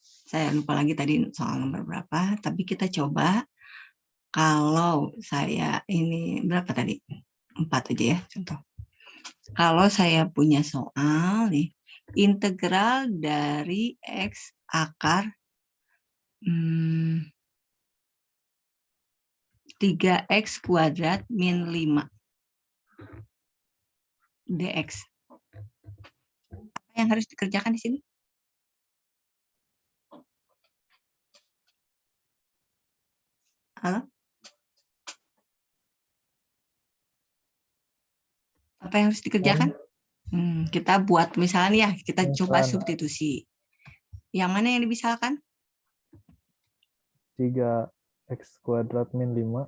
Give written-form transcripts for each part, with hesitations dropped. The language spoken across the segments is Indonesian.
Saya lupa lagi tadi soal nomor berapa, tapi kita coba kalau saya ini berapa tadi? 4 aja ya contoh. Kalau saya punya soal nih, integral dari X akar 3X kuadrat min 5 dx. Apa yang harus dikerjakan di sini? Halo? Apa yang harus dikerjakan? Kita buat misalnya ya, kita coba substitusi. Yang mana yang dimisalkan? 3x kuadrat min 5.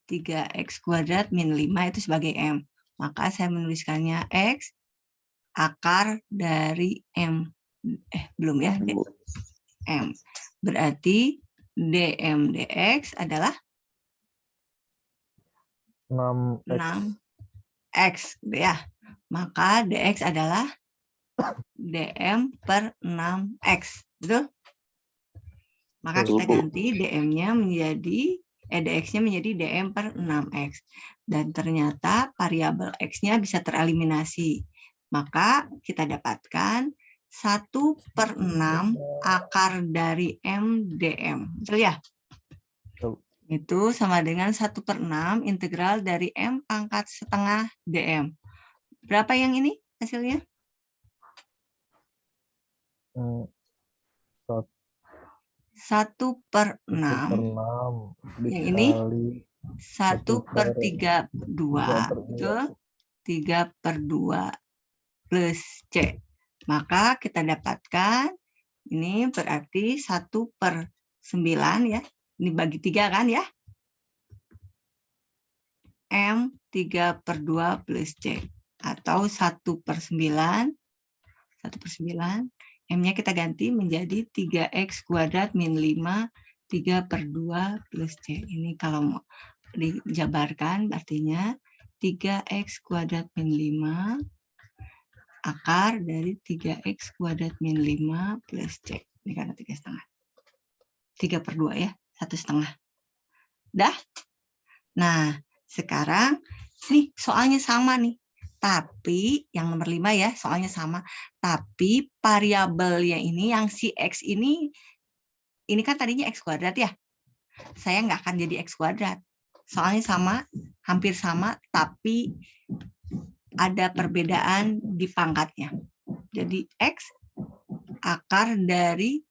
3x kuadrat min 5 itu sebagai M. Maka saya menuliskannya X akar dari M. Belum ya? M. Berarti dm dx adalah 6x ya. Maka dx adalah dm per 6x. Betul? Maka kita ganti dm-nya menjadi dx-nya menjadi dm per 6x. Dan ternyata variabel x-nya bisa tereliminasi. Maka kita dapatkan 1/6 akar dari M dm. Betul ya? Itu sama dengan 1/6 integral dari M pangkat setengah dm. Berapa yang ini hasilnya? 1/6. Yang ini 1/32. Betul? 3/2 plus C. Maka kita dapatkan ini berarti 1/9 ya. Ini bagi 3 kan ya. M 3/2 plus C. Atau 1/9. 1/9. M-nya kita ganti menjadi 3x kuadrat min 5 3/2 plus C. Ini kalau mau dijabarkan artinya 3x kuadrat min 5 akar dari 3x kuadrat min 5 plus C. Ini karena 3,5. 3/2 ya, 1,5. Dah? Nah, sekarang nih soalnya sama nih. Tapi yang nomor 5 ya, soalnya sama. Tapi variabelnya ini yang si X ini kan tadinya X kuadrat ya. Saya nggak akan jadi X kuadrat. Soalnya sama, hampir sama, tapi ada perbedaan di pangkatnya. Jadi X akar dari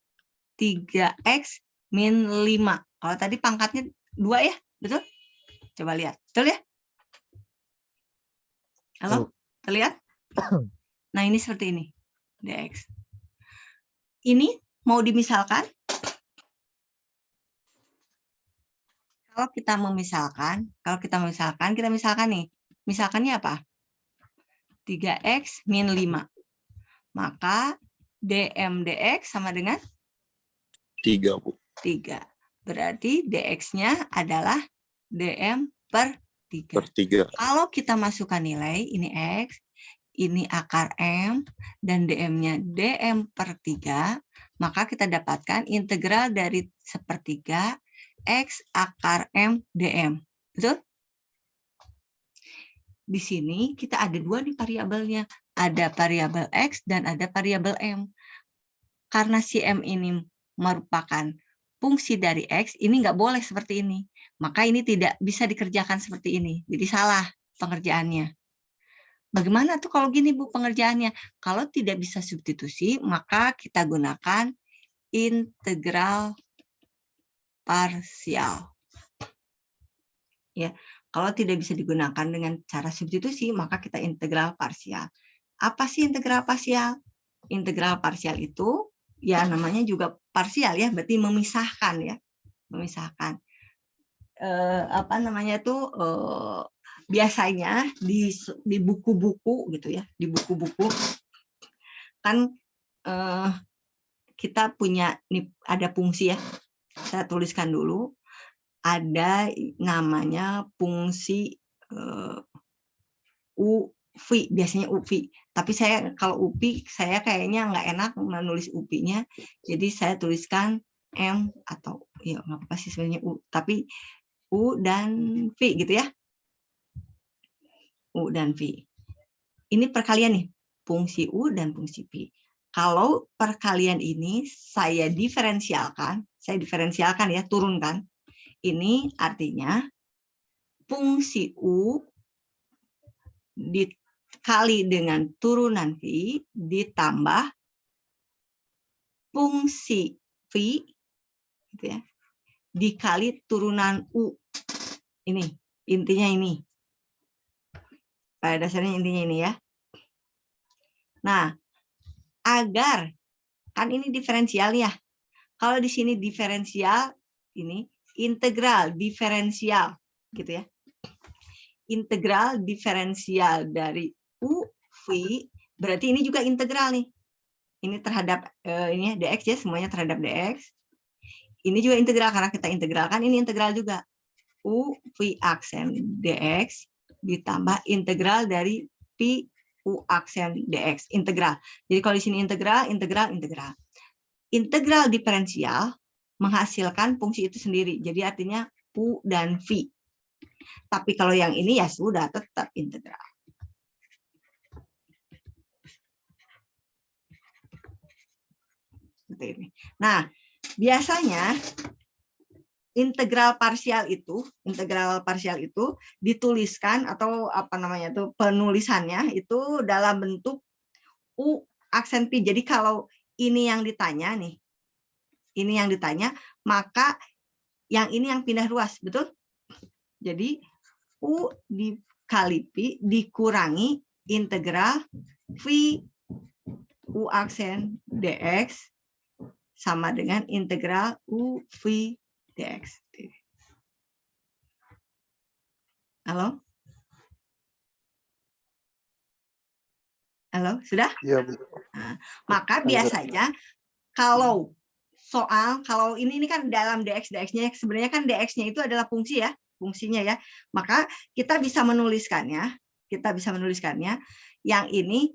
3X min 5. Kalau tadi pangkatnya 2 ya, betul? Coba lihat, betul ya? Halo, terlihat? Nah, ini seperti ini, dx. Ini mau dimisalkan? Kalau kita misalkan nih, misalkannya apa? 3x min 5. Maka dm dx sama dengan 3, Bu. 3. Berarti dx-nya adalah dm per 3. Per 3. Kalau kita masukkan nilai, ini x, ini akar M, dan dm-nya dm per 3, maka kita dapatkan integral dari sepertiga x akar M dm. Betul? Di sini kita ada 2 nih variabelnya. Ada variabel x dan ada variabel M. Karena si M ini merupakan fungsi dari X, ini nggak boleh seperti ini. Maka ini tidak bisa dikerjakan seperti ini. Jadi salah pengerjaannya. Bagaimana tuh kalau gini Bu pengerjaannya? Kalau tidak bisa substitusi, maka kita gunakan integral parsial. Ya, kalau tidak bisa digunakan dengan cara substitusi, maka kita integral parsial. Apa sih integral parsial? Integral parsial itu ya namanya juga parsial ya, berarti memisahkan ya, memisahkan. Apa namanya tuh biasanya di buku-buku gitu ya, di buku-buku kan kita punya nih ada fungsi ya, saya tuliskan dulu, ada namanya fungsi U V, biasanya UV. Tapi saya kalau UV, saya kayaknya nggak enak menulis UV-nya. Jadi saya tuliskan M atau ya nggak apa sih sebenarnya U. Tapi U dan V gitu ya. U dan V. Ini perkalian nih, fungsi U dan fungsi V. Kalau perkalian ini saya diferensialkan ya, turunkan. Ini artinya fungsi U dikali dengan turunan V ditambah fungsi V gitu ya, dikali turunan U. Ini intinya ini. Pada dasarnya intinya ini ya. Nah, agar kan ini diferensial ya. Kalau di sini diferensial, ini integral diferensial gitu ya. Integral diferensial dari U V berarti ini juga integral nih. Ini terhadap ini dx ya, semuanya terhadap dx. Ini juga integral karena kita integralkan, ini integral juga. U V aksen dx ditambah integral dari P U aksen dx, integral. Jadi kalau di sini integral. Integral diferensial menghasilkan fungsi itu sendiri. Jadi artinya U dan V. Tapi kalau yang ini ya sudah tetap integral. Seperti ini. Nah, biasanya integral parsial itu dituliskan atau apa namanya itu penulisannya itu dalam bentuk U aksen P. Jadi kalau ini yang ditanya nih, maka yang ini yang pindah ruas, betul? Jadi U dikali P dikurangi integral V U aksen dx sama dengan integral U V dx. Halo? Halo, sudah? Iya, Bu. Nah, maka biasanya kalau ini kan dalam dx-nya sebenarnya kan dx-nya itu adalah fungsi ya, fungsinya ya. Maka kita bisa menuliskannya, yang ini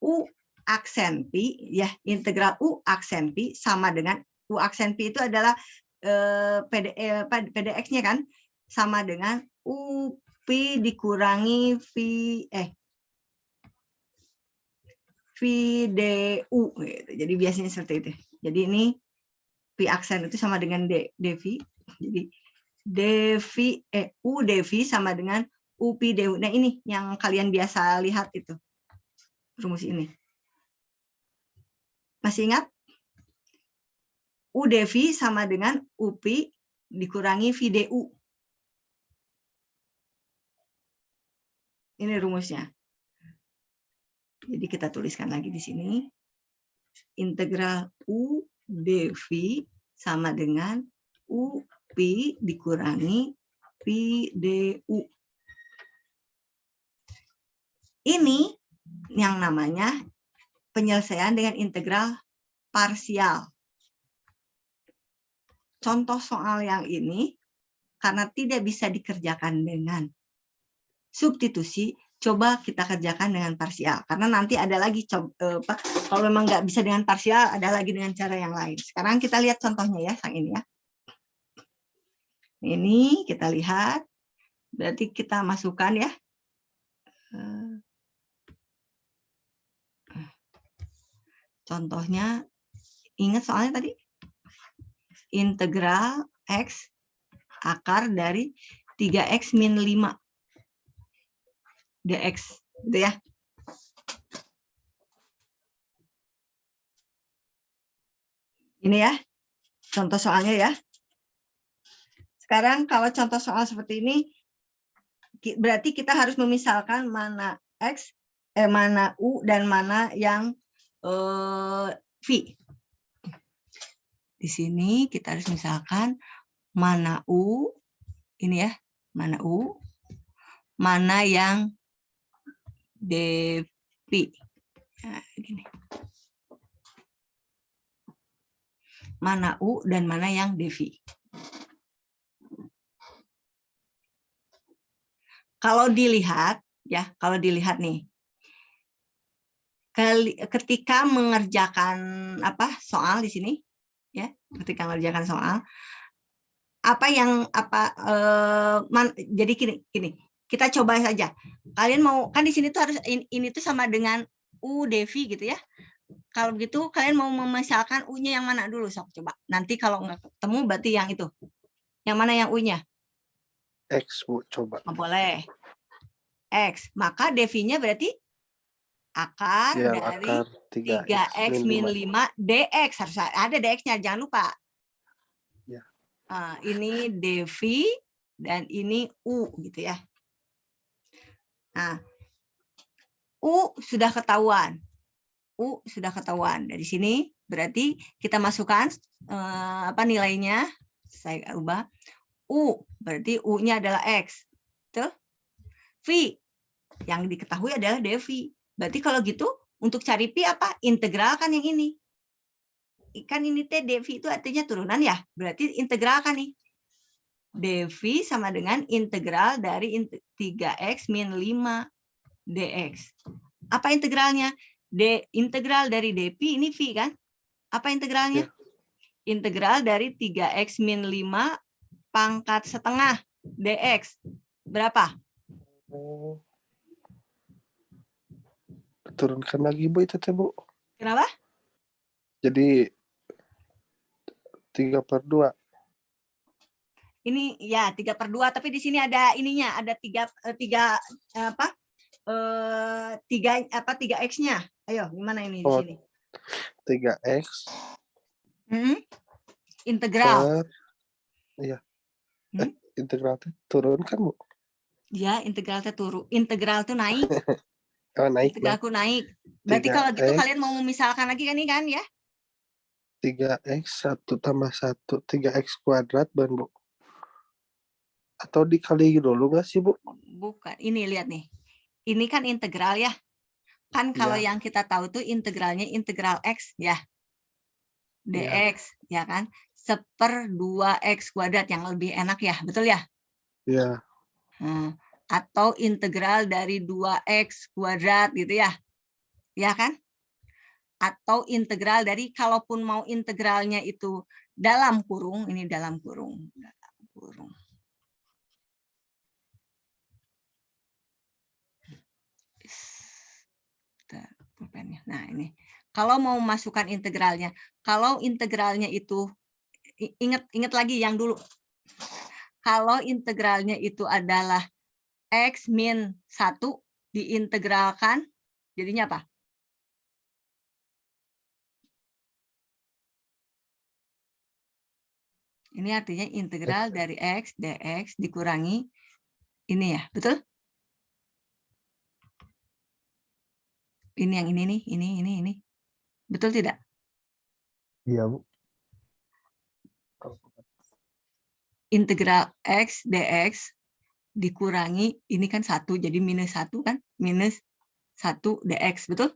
U aksen P ya, integral U aksen P sama dengan U aksen P itu adalah PDX-nya kan sama dengan U P dikurangi VDU gitu. Jadi biasanya seperti itu. Jadi ini P aksen itu sama dengan dV. Jadi U dV sama dengan U P DU. Nah, ini yang kalian biasa lihat itu. Rumus ini. Masih ingat? U dV sama dengan UP dikurangi VDU. Ini rumusnya. Jadi kita tuliskan lagi di sini. Integral U dV sama dengan UP dikurangi VDU. Ini yang namanya penyelesaian dengan integral parsial. Contoh soal yang ini, karena tidak bisa dikerjakan dengan substitusi, coba kita kerjakan dengan parsial. Karena nanti ada lagi, kalau memang nggak bisa dengan parsial, ada lagi dengan cara yang lain. Sekarang kita lihat contohnya ya, yang ini ya. Ini kita lihat, berarti kita masukkan ya. Contohnya, ingat soalnya tadi? Integral X akar dari 3X min 5 dx. Gitu ya. Ini ya, contoh soalnya ya. Sekarang kalau contoh soal seperti ini, berarti kita harus memisalkan mana X, mana U, dan mana yang V. Di sini kita harus misalkan mana U, ini ya, mana U, mana yang dV. Nah, gini. Mana U dan mana yang dV. Kalau dilihat ya, kalau dilihat nih, ketika mengerjakan soal di sini, ya, ketika mengerjakan soal, jadi gini, kita coba saja. Kalian mau, kan di sini tuh harus ini tuh sama dengan U Devi gitu ya. Kalau begitu kalian mau memisahkan U-nya yang mana dulu, sok coba. Nanti kalau nggak ketemu berarti yang itu. Yang mana yang U-nya? X, Bu, coba. Oh, boleh. X. Maka Devi-nya berarti akar Yang dari akar 3X min 5 DX. Harus ada DX-nya, jangan lupa. Ya. Ini Devi dan ini U gitu ya. Nah, U sudah ketahuan. U sudah ketahuan. Dari sini berarti kita masukkan nilainya. Saya ubah. U berarti U-nya adalah X. Tuh. V yang diketahui adalah Devi. Berarti kalau gitu untuk cari Pi apa? Integral kan yang ini. Kan ini T Devi itu artinya turunan ya. Berarti integral kan nih. Devi sama dengan integral dari 3X min 5 DX. Apa integralnya? Integral dari Devi ini V kan? Apa integralnya? Ya. Integral dari 3X min 5 pangkat setengah DX. Berapa? Turunkan lagi, Bu, itu teh, Bu. Kenapa? Jadi 3/2. Ini ya 3/2, tapi di sini ada ininya, ada 3X-nya. Ayo, gimana ini di sini? 3X integral. Iya. Integral itu turun kan, Bu? Ya, integral itu turun. Integral itu naik. Oh, naik. Integralku naik. Berarti kalau gitu kalian mau memisalkan lagi kan ini kan ya? 3X 1 tambah 1, 3X kuadrat, Bu. Atau dikali dulu nggak sih, Bu? Bukan. Ini lihat nih. Ini kan integral ya. Kan kalau yang kita tahu tuh integralnya integral X ya. DX ya kan. 1/2X kuadrat yang lebih enak ya. Betul ya? Iya. Atau integral dari 2X kuadrat gitu ya. Ya kan? Atau integral dari, kalaupun mau integralnya itu dalam kurung, ini dalam kurung. Nah ini, kalau mau masukkan integralnya, kalau integralnya itu, ingat lagi yang dulu, kalau integralnya itu adalah X min 1 diintegralkan, jadinya apa? Ini artinya integral dari X dx dikurangi ini ya, betul? Ini yang ini nih, ini. Betul tidak? Iya, Bu. Integral X dx dikurangi, ini kan 1, jadi minus 1 kan? Minus 1 dx, betul?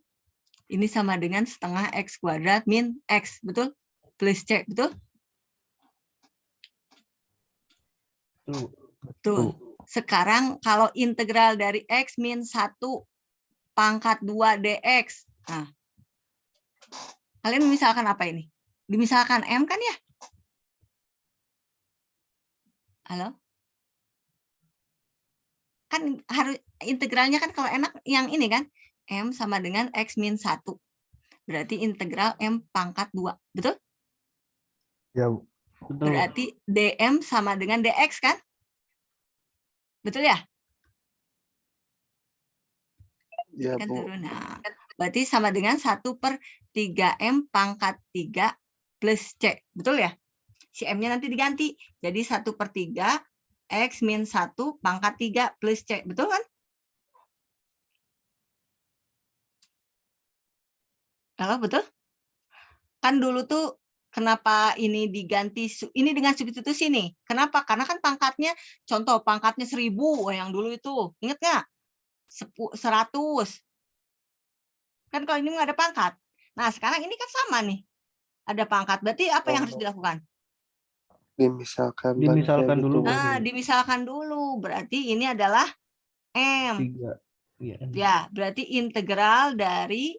Ini sama dengan setengah X kuadrat min X, betul? Plus C, betul? Betul. Sekarang kalau integral dari X min 1 pangkat 2 dx. Nah, kalian memisalkan apa ini? Dimisalkan M kan ya? Halo? Kan harus integralnya kan kalau enak yang ini kan? M sama dengan X min 1. Berarti integral M pangkat 2. Betul? Ya, Bu. Berarti dm sama dengan dx kan? Betul ya? Iya, kan Bu. turun. Nah, berarti sama dengan 1/3M pangkat 3 plus C. Betul ya? Si M-nya nanti diganti. Jadi 1/3 X min 1 pangkat 3 plus C. Betul kan? Kalau betul? Kan dulu tuh kenapa ini diganti, ini dengan substitusi nih. Kenapa? Karena kan pangkatnya, contoh pangkatnya 1000 yang dulu itu. Ingat nggak? 100. Kan kalau ini nggak ada pangkat. Nah, sekarang ini kan sama nih. Ada pangkat. Berarti apa yang harus dilakukan? Dimisalkan dulu. Nah, dimisalkan dulu. Berarti ini adalah M. 3. Ya, berarti integral dari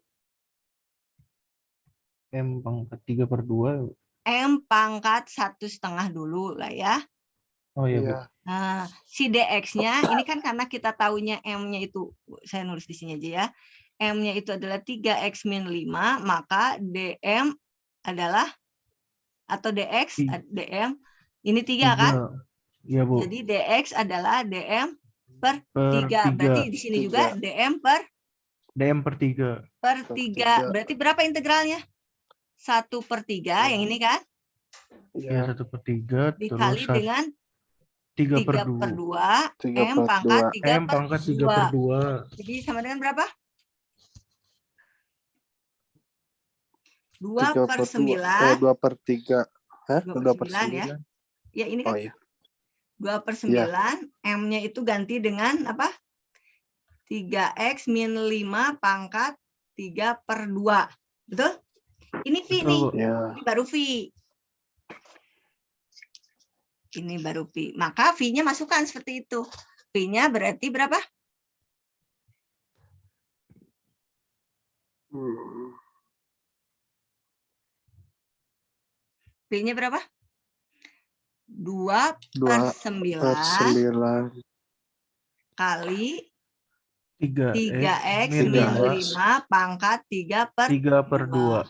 M pangkat 3/2. M pangkat 1/2 dulu lah ya. Oh iya, Bu. Iya. Nah, si DX-nya, ini kan karena kita tahunya M-nya itu, saya nulis di sini aja ya. M-nya itu adalah 3X min 5, maka DM adalah, atau DX, DM, ini 3 kan? Iya, Bu. Jadi DX adalah DM per Per 3. Berarti 3. di sini juga DM per DM per 3. 3. Berarti berapa integralnya? 1/3, yang ini kan? Ya, Iya. 1/3 Dikali terus dengan 3/2. 3/2, M pangkat 3/2. M pangkat 3/2. Jadi sama dengan berapa? 2/9. 2/3. Hah? 2/9 ya. Ya ini kan Oh iya. 2/9. M-nya itu ganti dengan apa? 3X min 5 pangkat 3/2. Betul? Ini V Betul, nih. Bu. Ya. Ini baru V. Ini baru V. Maka V-nya masukkan seperti itu. V-nya berarti berapa? V-nya berapa? 2/9 kali 3X min 5 pangkat 3/2.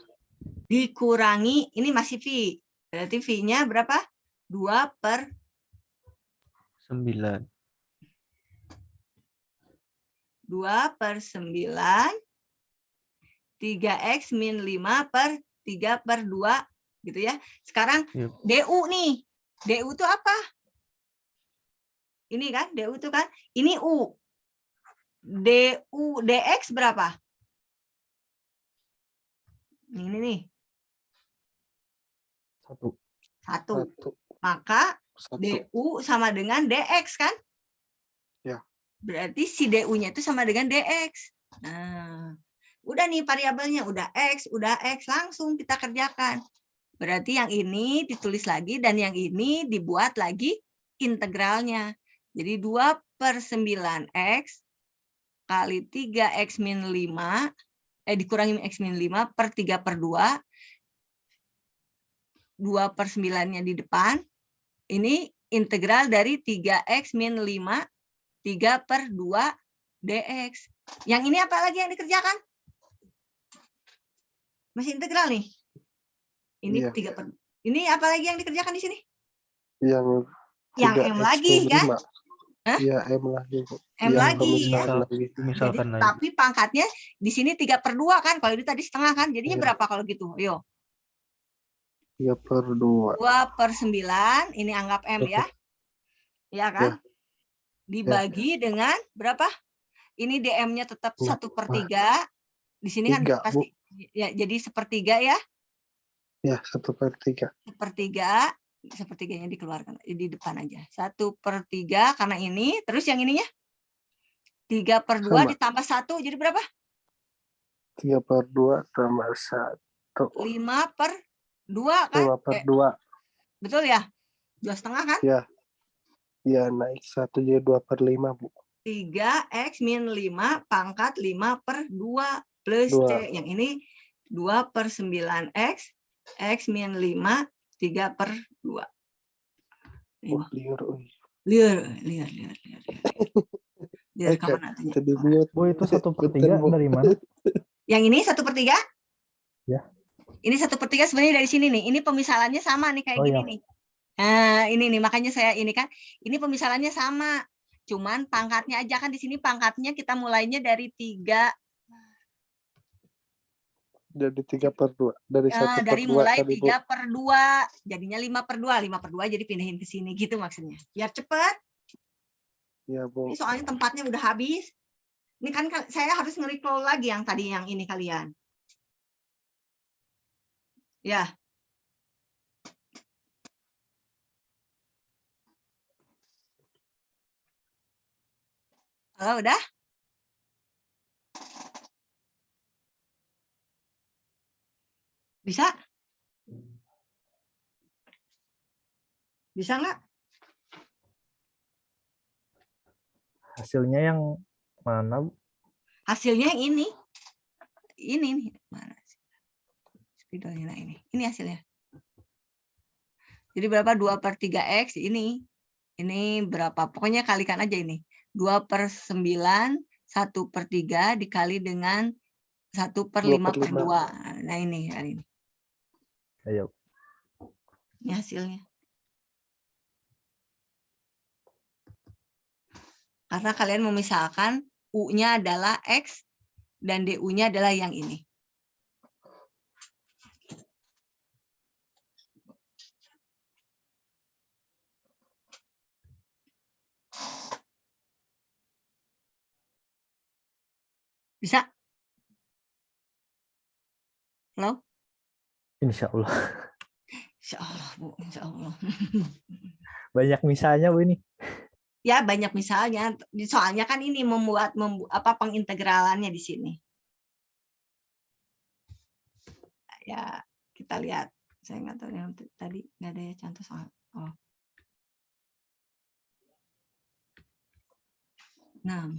Dikurangi, ini masih V. Berarti V-nya berapa? 2/9. 2/9. 3X min 5/3/2. Gitu ya. Sekarang Yep. DU nih. DU itu apa? Ini kan, DU itu kan. Ini U. DU, DX berapa? Ini nih. 1. Maka 1. DU sama dengan DX kan? Ya. Berarti si DU-nya itu sama dengan DX. Nah, udah nih variabelnya, udah X, langsung kita kerjakan. Berarti yang ini ditulis lagi dan yang ini dibuat lagi integralnya. Jadi 2/9X kali 3X min 5, dikurangi X min 5 per 3/2, 2/9-nya di depan, ini integral dari 3X min 5, 3/2 DX. Yang ini apa lagi yang dikerjakan? Masih integral nih. Ini Iya. 3/2. Ini apa lagi yang dikerjakan di sini? Yang M lagi kan? Iya, M lagi. M lagi. Misalkan Jadi, tapi pangkatnya di sini 3/2 kan? Kalau ini tadi setengah kan? Jadinya berapa kalau gitu? Ayo. 3/2. 2/9, ini anggap M ya. Ya kan? Ya. Dibagi dengan berapa? Ini DM-nya tetap 1/3. Di sini kan 3, pasti ya, jadi 1/3 ya. Ya, 1/3. 1/3. 1/3-nya dikeluarkan di depan aja. 1/3 karena ini, terus yang ininya 3/2 ditambah 1 jadi berapa? 3/2 tambah 1. 5/2 kan? 5/2. Betul ya? 2,5 kan? Ya. Ya, naik 1 jadi 2/5, Bu. 3X min 5 pangkat 5/2 plus 2. C. Yang ini 2/9X, X min 5, 3/2. Liar. Liar kemana tuh? Bu, itu 1/3 dari mana? Yang ini 1/3? Ya. Ini 1/3 sebenarnya dari sini nih. Ini pemisalannya sama nih kayak gini nih. Nah, ini nih makanya saya ini kan. Ini pemisalannya sama. Cuman pangkatnya aja kan di sini pangkatnya kita mulainya dari 3. Dari 3/2. Dari 1/2 dari mulai tadi, Bu. 3/2. Jadinya 5/2. 5/2 jadi pindahin ke sini gitu maksudnya. Biar cepat. Ya, Bu. Ini soalnya tempatnya udah habis. Ini kan saya harus nge-recall lagi yang tadi yang ini kalian. Ya. Halo, udah? Bisa? Bisa nggak? Hasilnya yang mana, Bu? Hasilnya yang ini. Ini nih. Mana sih? Nah, ini hasilnya. Jadi berapa? 2/3X ini. Ini berapa? Pokoknya kalikan aja ini. 2/9, 1/3 dikali dengan 1/5/2. Nah, ini. Ayo. Ini hasilnya. Karena kalian memisahkan U-nya adalah X dan DU-nya adalah yang ini. Bisa? Halo? Insya Allah. Insya Allah, Bu. Insya Allah. Banyak misalnya, Bu, ini. Ya, banyak misalnya. Soalnya kan ini membuat pengintegralannya di sini. Ya, kita lihat. Saya nggak tahu yang tadi nggak ada ya contoh soal. Oh. Nah,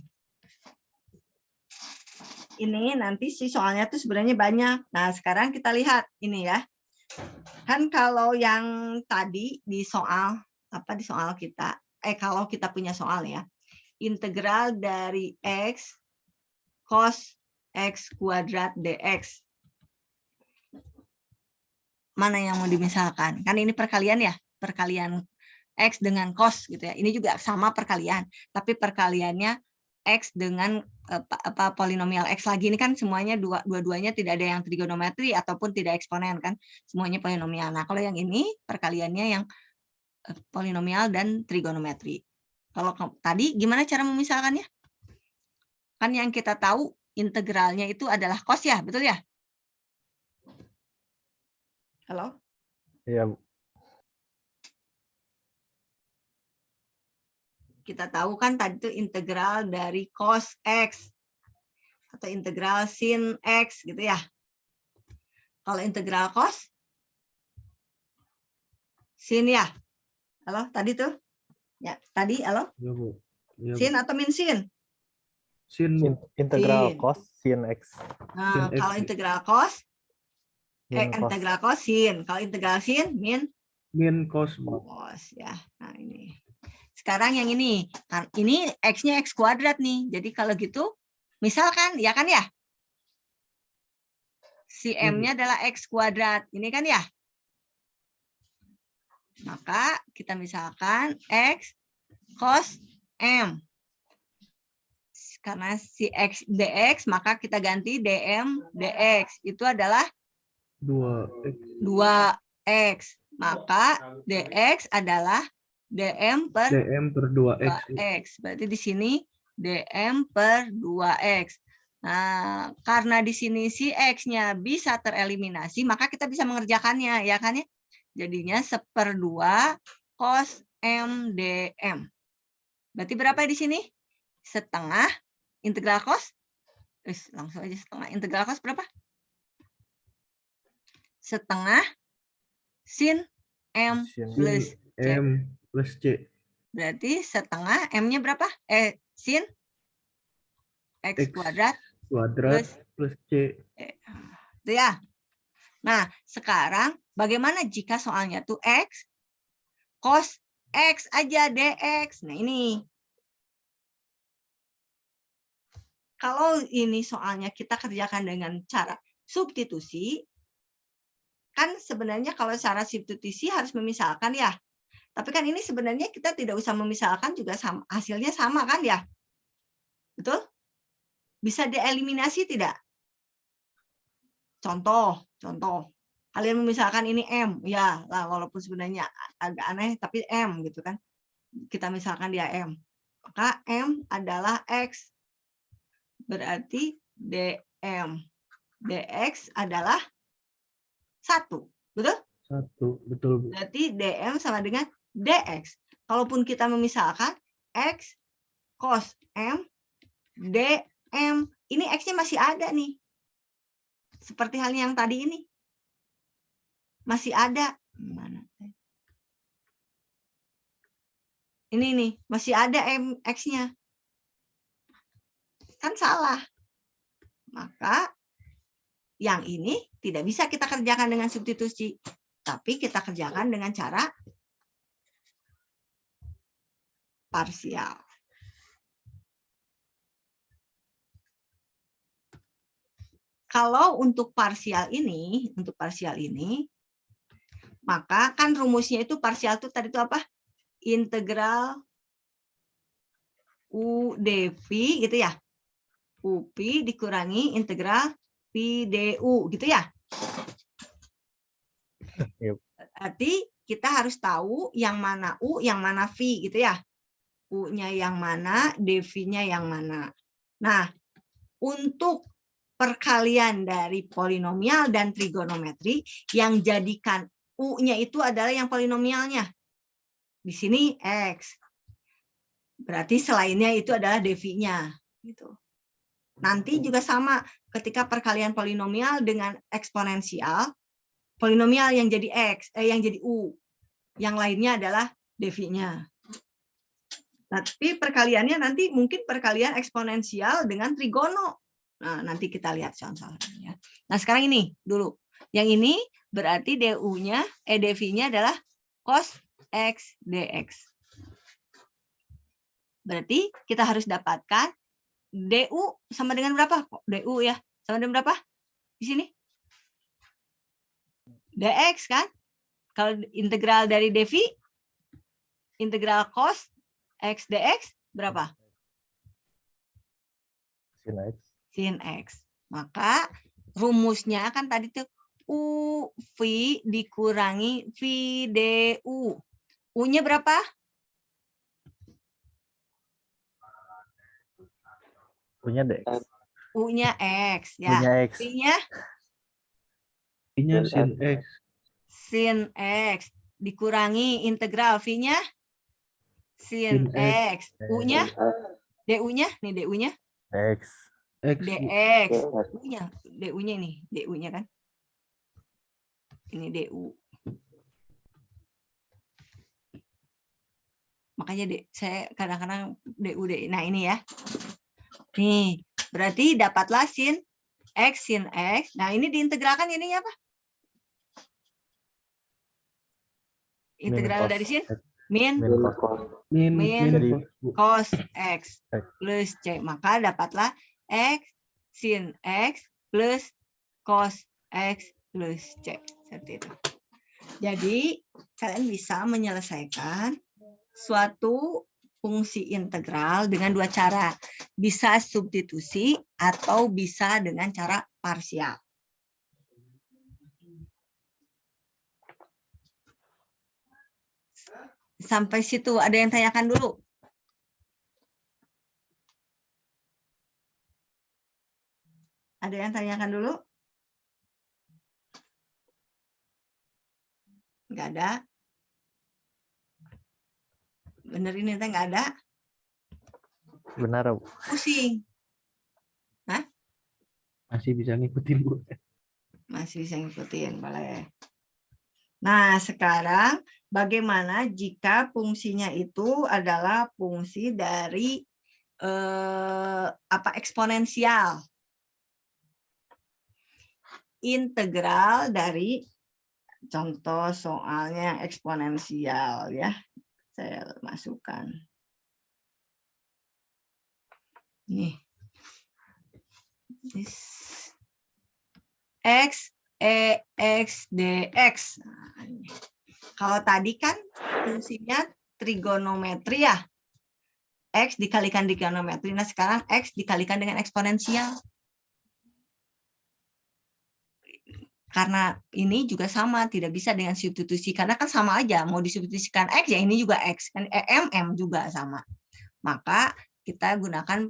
ini nanti sih soalnya tuh sebenarnya banyak. Nah, sekarang kita lihat ini ya. Kan kalau yang tadi di soal kita, kalau kita punya soal ya, integral dari X cos X kuadrat dx. Mana yang mau dimisalkan? Kan ini perkalian ya, perkalian X dengan cos gitu ya. Ini juga sama perkalian, tapi perkaliannya X dengan polinomial X lagi. Ini kan semuanya dua-duanya tidak ada yang trigonometri ataupun tidak eksponen kan, semuanya polinomial. Nah, kalau yang ini perkaliannya yang polinomial dan trigonometri. Kalau tadi gimana cara memisalkannya? Kan yang kita tahu integralnya itu adalah cos ya, betul ya? Halo? Iya, Bu. Kita tahu kan tadi itu integral dari cos X atau integral sin X gitu ya. Kalau integral cos sin ya. Halo, tadi tuh. Ya, tadi halo. Ya, Bu. Ya, Bu. Sin atau min sin? Sin, Bu. Integral Sin. cos sin X. Nah, Sin X. kalau integral cos Min cos. integral cos sin. Kalau integral sin min Min cos, Bu. cos ya. Nah, ini. Sekarang yang ini, kan ini X-nya X kuadrat nih. Jadi kalau gitu, misalkan, ya kan ya? Si M-nya adalah X kuadrat. Ini kan ya? Maka kita misalkan X cos M. Karena si X dx, maka kita ganti dm dx. Itu adalah 2X. 2x. Maka dx adalah dm per DM per 2X. 2x. Berarti di sini dm per 2x. Nah, karena di sini si x-nya bisa tereliminasi, maka kita bisa mengerjakannya, ya kan ya? Jadinya 1/2 cos m dm. Berarti berapa di sini? Setengah integral cos. Langsung aja setengah. Integral cos berapa? Setengah sin m plus c. M plus C. Berarti setengah m-nya berapa? Sin x kuadrat Kuadrat plus C. Itu ya. Nah, sekarang bagaimana jika soalnya tuh X cos X aja dx. Nah, ini. Kalau ini soalnya kita kerjakan dengan cara substitusi, kan sebenarnya kalau cara substitusi harus memisalkan ya. Tapi kan ini sebenarnya kita tidak usah memisalkan juga sama, hasilnya sama kan ya. Betul? Bisa dieliminasi tidak? Contoh. Kalian memisalkan ini M, ya lah walaupun sebenarnya agak aneh tapi M gitu kan. Kita misalkan dia M. Maka M adalah X. Berarti dm dx adalah 1. Betul? 1, betul, Bu. Berarti dm sama dengan dx. Kalaupun kita memisalkan X cos M dm, ini X-nya masih ada nih. Seperti halnya yang tadi ini. Masih ada. Mana? Ini nih, masih ada X-nya. Kan salah. Maka yang ini tidak bisa kita kerjakan dengan substitusi, tapi kita kerjakan dengan cara parsial. Kalau untuk parsial ini, maka kan rumusnya itu parsial itu tadi itu apa? Integral U dV gitu ya. UP dikurangi integral P du gitu ya. Yep. Berarti kita harus tahu yang mana U, yang mana V gitu ya. U-nya yang mana, dV-nya yang mana. Nah, untuk perkalian dari polinomial dan trigonometri yang jadikan U-nya itu adalah yang polinomialnya. Di sini X. Berarti selainnya itu adalah dV-nya. Gitu. Nanti juga sama ketika perkalian polinomial dengan eksponensial, polinomial yang jadi X, yang jadi U. Yang lainnya adalah dV-nya. Tapi perkaliannya nanti mungkin perkalian eksponensial dengan trigono. Nah, nanti kita lihat contohnya. Nah, sekarang ini dulu. Yang ini berarti dV-nya adalah cos X dx. Berarti kita harus dapatkan du sama dengan berapa? Du ya, sama dengan berapa? Di sini? dx kan? Kalau integral dari dV, integral cos X dx berapa? Sin X. Sin X. Maka rumusnya kan tadi tuh UV dikurangi VDU. U-nya berapa? U-nya DX. U-nya X. Ya. U-nya X. V-nya Ini sin X. sin X. Dikurangi integral V-nya sin Sin X. U-nya? DU-nya? Nih DU-nya. X. X. DX. U-nya. DU-nya nih. DU-nya kan. Ini DU. Makanya saya kadang-kadang DU. Nah ini ya. Nih. Berarti dapatlah sin X. Nah ini diintegralkan ininya apa? Integral dari sin? Min cos X plus C. Maka dapatlah X sin X plus cos X plus C. Seperti itu. Jadi, kalian bisa menyelesaikan suatu fungsi integral dengan dua cara. Bisa substitusi atau bisa dengan cara parsial. Sampai situ ada yang tanyakan dulu? Ada yang tanyakan dulu? Enggak ada. Bener ini teh enggak ada. Benar, Bu. Pusing. Hah? Masih bisa ngikutin, Bu. Masih bisa ngikutin, boleh. Nah, sekarang bagaimana jika fungsinya itu adalah fungsi dari eksponensial? Integral dari contoh soalnya eksponensial ya. Saya masukkan. Nih. X dx. Nah, ini. Kalau tadi kan fungsinya trigonometri ya. X dikalikan trigonometri. Nah, sekarang X dikalikan dengan eksponensial. Karena ini juga sama, tidak bisa dengan substitusi. Karena kan sama aja, mau disubstitusikan X, ya ini juga X. Kan MM juga sama. Maka kita gunakan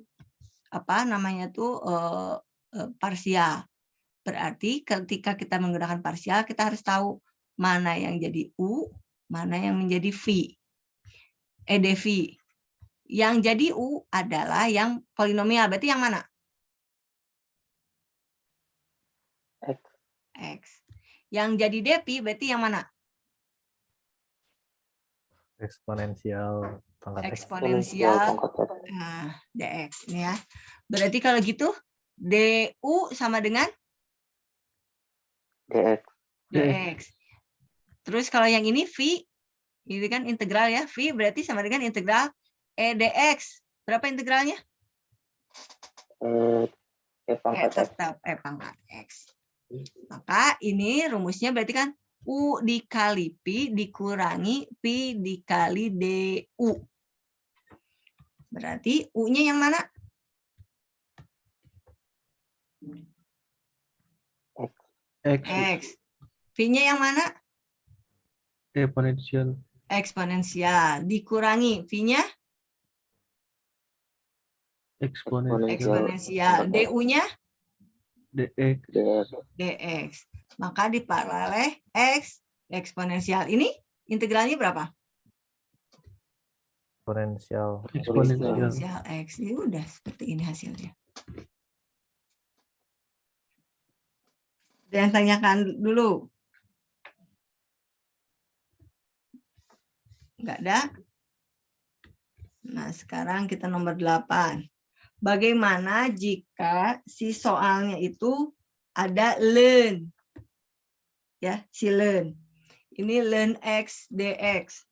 parsial. Berarti ketika kita menggunakan parsial, kita harus tahu mana yang jadi U, mana yang menjadi V. dV. Yang jadi U adalah yang polinomial. Berarti yang mana? X. Yang jadi dV berarti yang mana? Eksponensial pangkat X. Eksponensial dx. Ini ya. Berarti kalau gitu, du sama dengan DX. dx. Terus kalau yang ini V, ini kan integral ya, V berarti sama dengan integral E dx. Berapa integralnya? Pangkat X. Tetap E pangkat X. Maka ini rumusnya berarti kan U dikali Pi dikurangi Pi dikali DU. Berarti U-nya yang mana? X. X. V-nya yang mana? Eksponensial. Eksponensial. Dikurangi V-nya? Eksponensial. Eksponensial. DU-nya? DX. DX. dx. Maka diparalel X eksponensial. Ini integralnya berapa? Eksponensial. Eksponensial. Eksponensial X. Ini udah seperti ini hasilnya. Dan tanyakan dulu. Enggak ada? Nah, sekarang kita nomor 8. Bagaimana jika si soalnya itu ada ln? Ya, si ln. Ini ln X dx.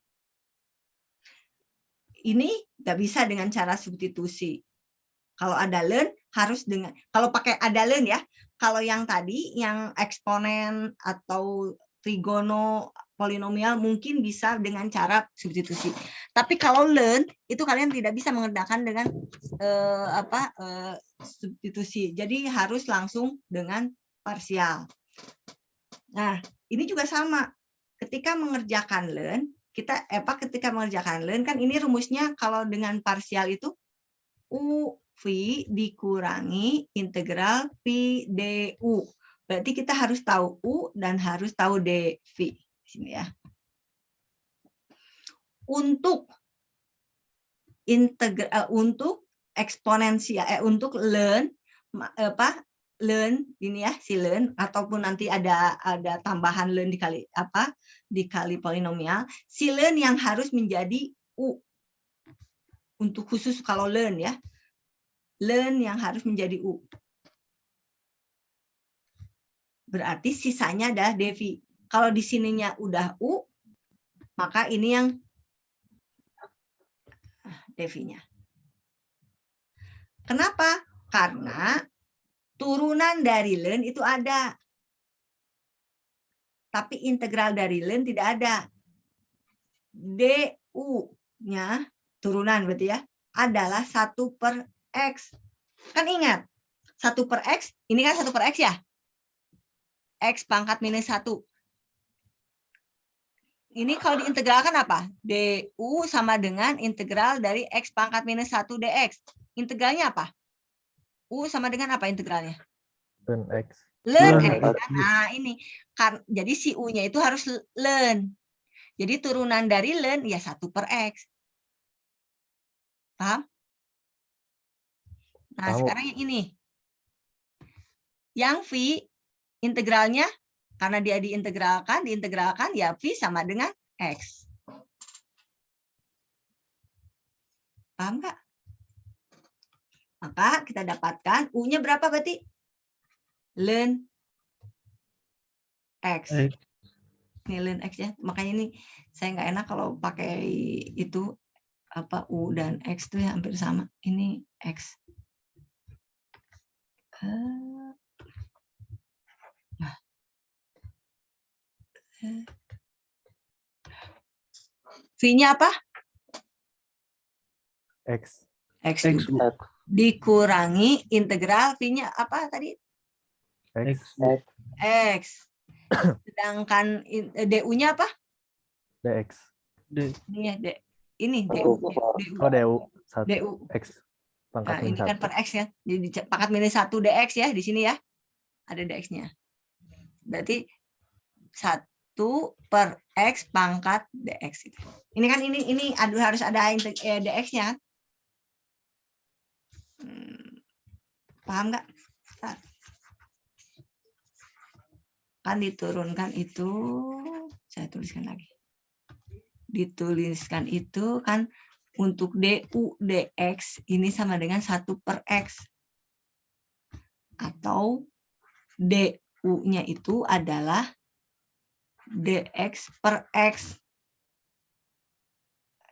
Ini nggak bisa dengan cara substitusi. Kalau ada ln harus dengan, kalau pakai ada ln ya. Kalau yang tadi yang eksponen atau trigono polinomial mungkin bisa dengan cara substitusi. Tapi kalau ln itu kalian tidak bisa mengerjakan dengan substitusi. Jadi harus langsung dengan parsial. Nah, ini juga sama. Ketika mengerjakan ln, ketika mengerjakan ln kan ini rumusnya kalau dengan parsial itu U V dikurangi integral Pi DU. Berarti kita harus tahu U dan harus tahu dV. Di sini ya. Untuk untuk eksponensial untuk ln ln ini ya, si ln ataupun nanti ada tambahan ln dikali polinomial. Si ln yang harus menjadi U. Untuk khusus kalau ln ya. Ln yang harus menjadi U. Berarti sisanya adalah dV. Kalau di sininya udah U, maka ini yang dV-nya. Kenapa? Karena turunan dari ln itu ada. Tapi integral dari ln tidak ada. DU-nya turunan berarti ya, adalah 1/X. Kan ingat, 1/X, ini kan 1/X ya? X pangkat minus 1. Ini kalau diintegralkan apa? DU sama dengan integral dari X pangkat minus 1 DX. Integralnya apa? U sama dengan apa integralnya? Ln X. Ln Ln X. X. Nah, ini. Jadi si U-nya itu harus ln. Jadi turunan dari ln ya 1/X. Paham? Nah, Tahu. sekarang yang ini. Yang V integralnya karena dia diintegralkan ya V sama dengan X. Paham nggak? Maka kita dapatkan U-nya berapa berarti? Ln X. Ini ln X ya. Makanya ini saya nggak enak kalau pakai itu U dan X itu ya hampir sama. Ini X. Nah. V-nya apa? X. X. X. Dikurangi integral V-nya apa tadi? X. X. Sedangkan DU-nya apa? DX. Ini ya, ini DU. Oh, DU. 1. DU. X. Pangkat Nah, ini minus kan 1. per X ya. Jadi pangkat minus 1 DX ya di sini ya. Ada DX-nya. Berarti 1/X pangkat DX itu. Ini kan ini harus ada DX-nya. Paham nggak? Kan diturunkan itu, saya tuliskan lagi. Dituliskan itu kan untuk DU DX ini sama dengan 1/X. Atau U-nya itu adalah dx per x.